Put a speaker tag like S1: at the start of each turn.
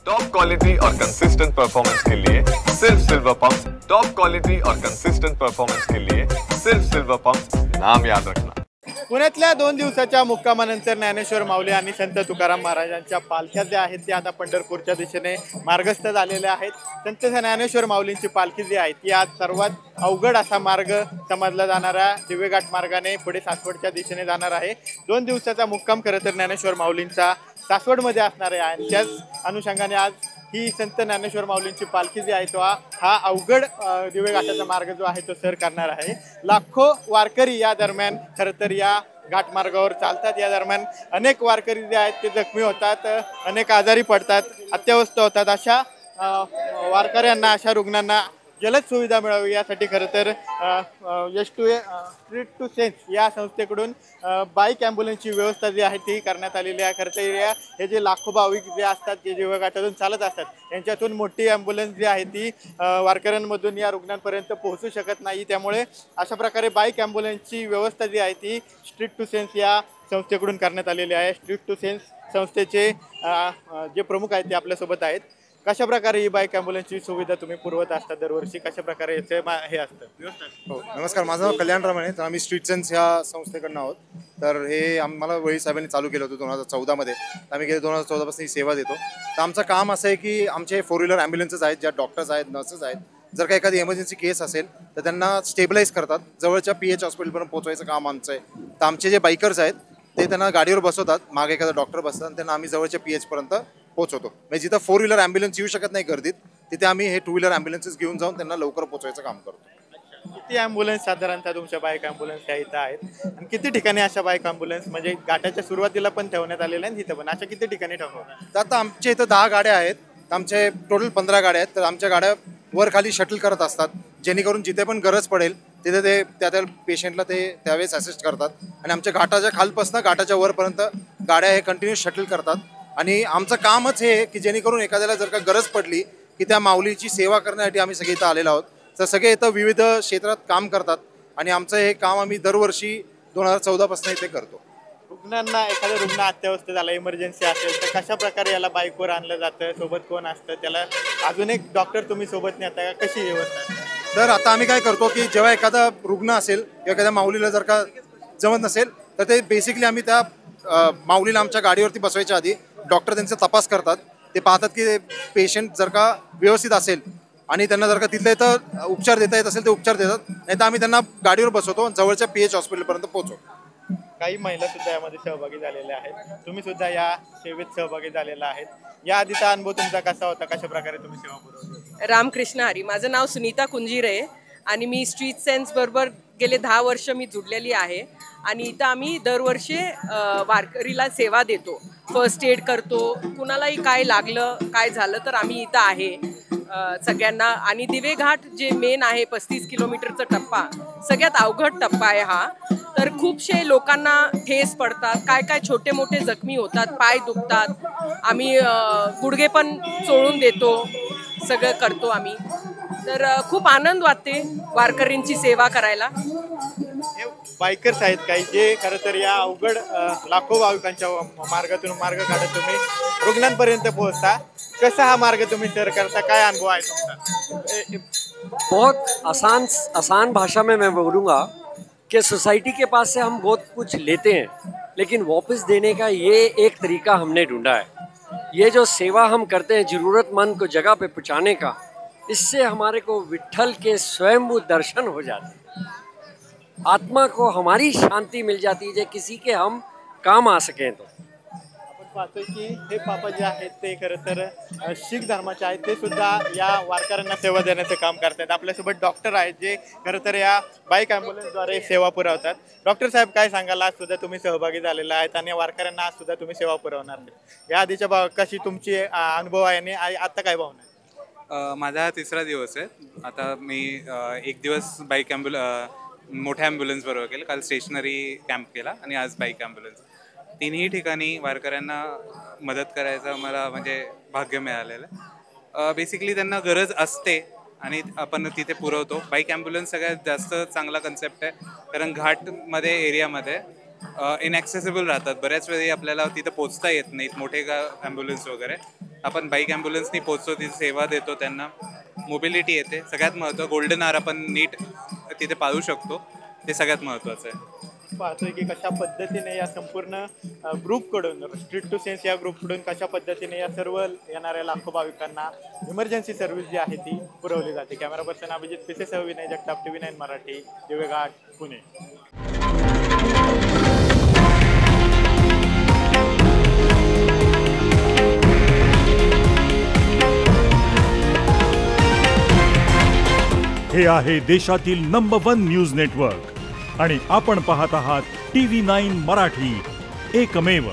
S1: Top quality और consistent performance के लिए सिर्फ सिल्वर पंप्स। टॉप क्वालिटी और कंसिस्टेंट परफॉर्मेंस के लिए सिर्फ सिल्वर पंप्स, नाम याद रखना।
S2: पुण्यातल्या 2 दिवसाच्या मुक्कामानंतर ज्ञानेश्वर माऊली आणि संत तुकाराम महाराजांच्या पालख्या ज्या आहेत त्या आता पंढरपूरच्या दिशेने मार्गस्थ झालेल्या आहेत। संत ज्ञानेश्वर माऊलींची पालखी जी आहे ती आज सर्वात अवघड असा मार्ग समजला जाणारा दिवेघाट मार्गाने पुढे सासवडच्या दिशेने जाणार आहे। 2 दिवसाचा मुक्काम खरं तर ज्ञानेश्वर माऊलींचा सासवडमध्ये असणार आहे आणि त्याच अनुषंगाने आज ही संत ज्ञानेश्वर माऊलींची पालखी जी आहे तो हा अवघड दिवेघाटाचा मार्ग जो आहे तो सर करणार आहे। लाखो वारकरी या दरम्यान खरं तर या घाटमार्गावर चालतात। या दरम्यान अनेक वारकरी जे आहेत ते जखमी होतात, अनेक आजारी पडतात, अत्यवस्थ होतात। अशा वारकऱ्यांना, अशा रुग्णांना जलद सुविधा मिळावी यासाठी खरं तर स्ट्रीट टू सेन्स या संस्थेकडून बाईक ॲम्ब्युलन्सची व्यवस्था जी आहे ती करण्यात आलेली आहे। खरं तर हे जे लाखो भाविक जे असतात जे दिवेघाटातून चालत असतात यांच्यातून मोठी ॲम्ब्युलन्स जी आहे ती वारकऱ्यांमधून या रुग्णांपर्यंत पोहोचू शकत नाही। त्यामुळे अशा प्रकारे बाईक ॲम्ब्युलन्सची व्यवस्था जी आहे ती स्ट्रीट टू सेन्स या संस्थेकडून करण्यात आलेली आहे। स्ट्रीट टू सेन्स संस्थेचे जे प्रमुख आहेत ते आपल्यासोबत आहेत। कशा प्रकारे ही बाईक ॲम्ब्युलन्सची सुविधा तुम्ही पुरवत असता दरवर्षी, कशा प्रकारे हे असतं व्यवस्था?
S3: हो, नमस्कार, माझं नाव कल्याण रमणे, तर आम्ही स्ट्रीट सेन्स ह्या संस्थेकडनं आहोत। तर हे आम्हाला वळी साहेबांनी चालू केलं होतं 2014मध्ये। आम्ही गेले 2014 पासून ही सेवा देतो। तर आमचं काम असं आहे की आमचे 4 व्हीलर ॲम्ब्युलन्सेस आहेत, ज्या डॉक्टर्स आहेत, नर्सेस आहेत, जर का एखादी इमर्जन्सी केस असेल तर त्यांना स्टेबलाइज करतात, जवळच्या PH हॉस्पिटलपर्यंत पोहोचवायचं काम आमचं आहे। तर आमचे जे बाईकर्स आहेत ते त्यांना गाडीवर बसवतात, मागे एखादा डॉक्टर बसतात आणि त्यांना आम्ही जवळच्या PH पर्यंत पोहोचवतो। म्हणजे जिथं 4 व्हीलर ॲम्ब्युलन्स येऊ शकत नाही गर्दीत, तिथे आम्ही हे 2 व्हीलर ॲम्ब्युलन्सेस घेऊन जाऊन त्यांना लवकर पोहोचवायचं काम करतो।
S2: किती ॲम्ब्युलन्स साधारणतः तुमच्या बाईक ॲम्ब्युलन्स त्या इथं आहेत आणि किती ठिकाणी अशा बाईक ॲम्ब्युलन्स म्हणजे घाटाच्या सुरुवातीला पण ठेवण्यात आलेल्या आहेत, तिथं पण अशा किती ठिकाणी ठेवण्यात?
S3: तर आता आमच्या इथं 10 गाड्या आहेत, आमचे टोटल 15 गाड्या आहेत। तर आमच्या गाड्या वर खाली शटल करत असतात, जेणेकरून जिथे पण गरज पडेल तिथे ते त्या पेशंटला ते त्यावेळेस असिस्ट करतात। आणि आमच्या घाटाच्या खालपासून घाटाच्या वरपर्यंत गाड्या हे कंटिन्यू शटल करतात। आणि आमचं कामच हे की जेणेकरून एखाद्याला जर का गरज पडली की त्या माऊलीची सेवा करण्यासाठी आम्ही सगळे इथं आलेलो आहोत। तर सगळे इथं विविध क्षेत्रात काम करतात आणि आमचं हे काम आम्ही दरवर्षी 2014 पासून इथे करतो।
S2: रुग्णांना, एखादा रुग्ण अत्यवस्थ झाला, इमर्जन्सी असेल तर कशा प्रकारे याला बाईकवर आणलं जातं, सोबत कोण असतं, त्याला अजून एक डॉक्टर तुम्ही सोबत नेता का, कशी व्यवस्था?
S3: तर आता आम्ही काय करतो की जेव्हा एखादा रुग्ण असेल किंवा एखाद्या माऊलीला जर का जमत नसेल तर ते बेसिकली आम्ही त्या माऊलीला आमच्या गाडीवरती बसवायच्या आधी डॉक्टर त्यांचा तपास करतात। ते पाहतात की पेशंट जर का व्यवस्थित असेल आणि त्यांना जर का तिथले तर उपचार देता येत असेल ते उपचार देतात, नाही तर आम्ही त्यांना गाडीवर बसवतो, जवळच्या PH हॉस्पिटलपर्यंत पोहोचवतो।
S2: काही महिला सुद्धा यामध्ये सहभागी झालेल्या आहेत, तुम्ही सुद्धा या सेवेत सहभागी झालेला आहेत। या आधीचा अनुभव तुमचा कसा होता, कशा प्रकारे तुम्ही सेवा पुरवली?
S4: रामकृष्ण हरी, माझं नाव सुनीता कुंजीरे आणि मी स्ट्रीट सेन्स बरोबर गेले 10 वर्ष मी जुडलेली आहे। आणि इथं आम्ही दरवर्षी वारकरीला सेवा देतो, फर्स्ट एड करतो, कुणालाही काय लागलं काय झालं तर आम्ही इथं आहे सगळ्यांना। आणि दिवेघाट जे मेन आहे 35 किलोमीटरचा टप्पा, सगळ्यात अवघड टप्पा आहे हा। तर खूपशे लोकांना ठेस पडतात, काय काय छोटे मोठे जखमी होतात, पाय दुखतात, आम्ही गुडघे पण चोळून देतो, सगळं करतो आम्ही। तर खूप आनंद वाटते वारकरींची सेवा करायला।
S2: हे बाईकर्स आहेत काही जे खरं तर या अवघड लाखो भाविकांच्या मार्गातून मार्ग काढत तुम्ही रुग्णांपर्यंत पोहोचता। कसा हा मार्ग तुम्ही सर करता, काय अनुभव आहे तुमचा?
S5: बहुत आसान भाषा में मैं बोलूँगा कि सोसाइटी के पास से हम बहुत कुछ लेते हैं, लेकिन वापस देने का ये एक तरीका हमने ढूंढा है। ये जो सेवा हम करते हैं ज़रूरतमंद को जगह पे पहुँचाने का, इससे हमारे को विट्ठल के स्वयंभू दर्शन हो जाते हैं, आत्मा को हमारी शांति मिल जाती है, जो किसी के हम काम आ सकें। तो
S2: आपण पाहतोय की हे पापा जे आहेत ते खरं तर शीख धर्माचे आहेत, ते सुद्धा या वारकऱ्यांना सेवा देण्याचं काम करतात। आपल्यासोबत डॉक्टर आहेत जे खरं तर या बाईक ॲम्ब्युलन्सद्वारे सेवा पुरवतात। डॉक्टर साहेब, काय सांगाल, आज सुद्धा तुम्ही सहभागी झालेला आहेत आणि वारकऱ्यांना आज सुद्धा तुम्ही सेवा पुरवणार आहेत, या आधीच्या कशी तुमची अनुभव आहे आणि आता काय भावना आहे?
S6: माझा हा 3रा दिवस आहे। आता मी 1 दिवस बाईक मोठ्या ॲम्ब्युलन्स बरोबर केलं, काल स्टेशनरी कॅम्प केला आणि आज बाईक ॲम्ब्युलन्स। तिन्ही ठिकाणी वारकऱ्यांना मदत करायचं मला म्हणजे भाग्य मिळालेलं आहे। बेसिकली त्यांना गरज असते आणि आपण तिथे पुरवतो। बाईक ॲम्ब्युलन्स सगळ्यात जास्त चांगला कन्सेप्ट आहे, कारण घाटमध्ये एरियामध्ये इनॲक्सेसिबल राहतात, बऱ्याच वेळी आपल्याला तिथं पोचता येत नाहीत मोठे ॲम्ब्युलन्स वगैरे। आपण बाईक ॲम्ब्युलन्सनी पोहोचतो, ती सेवा देतो, त्यांना मोबिलिटी येते. सगळ्यात महत्त्व गोल्डन आवर आपण नीट तिथे पाळू शकतो, ते सगळ्यात महत्त्वाचं आहे.
S2: पाहतोय की कशा पद्धतीने या संपूर्ण ग्रुपकडून, स्ट्रीट टू सेन्स या ग्रुपकडून कशा पद्धतीने या सर्व येणाऱ्या लाखो भाविकांना इमर्जन्सी सर्व्हिस जी आहे ती पुरवली जाते. कॅमेरा पर्सन अभिजित पिसेसह विनय जगताप, TV9 मराठी, दिवेघाट, पुणे.
S7: हे आहे देशातील नंबर 1 न्यूज नेटवर्क आणि आपण पाहत आहात TV9 मराठी, एकमेव.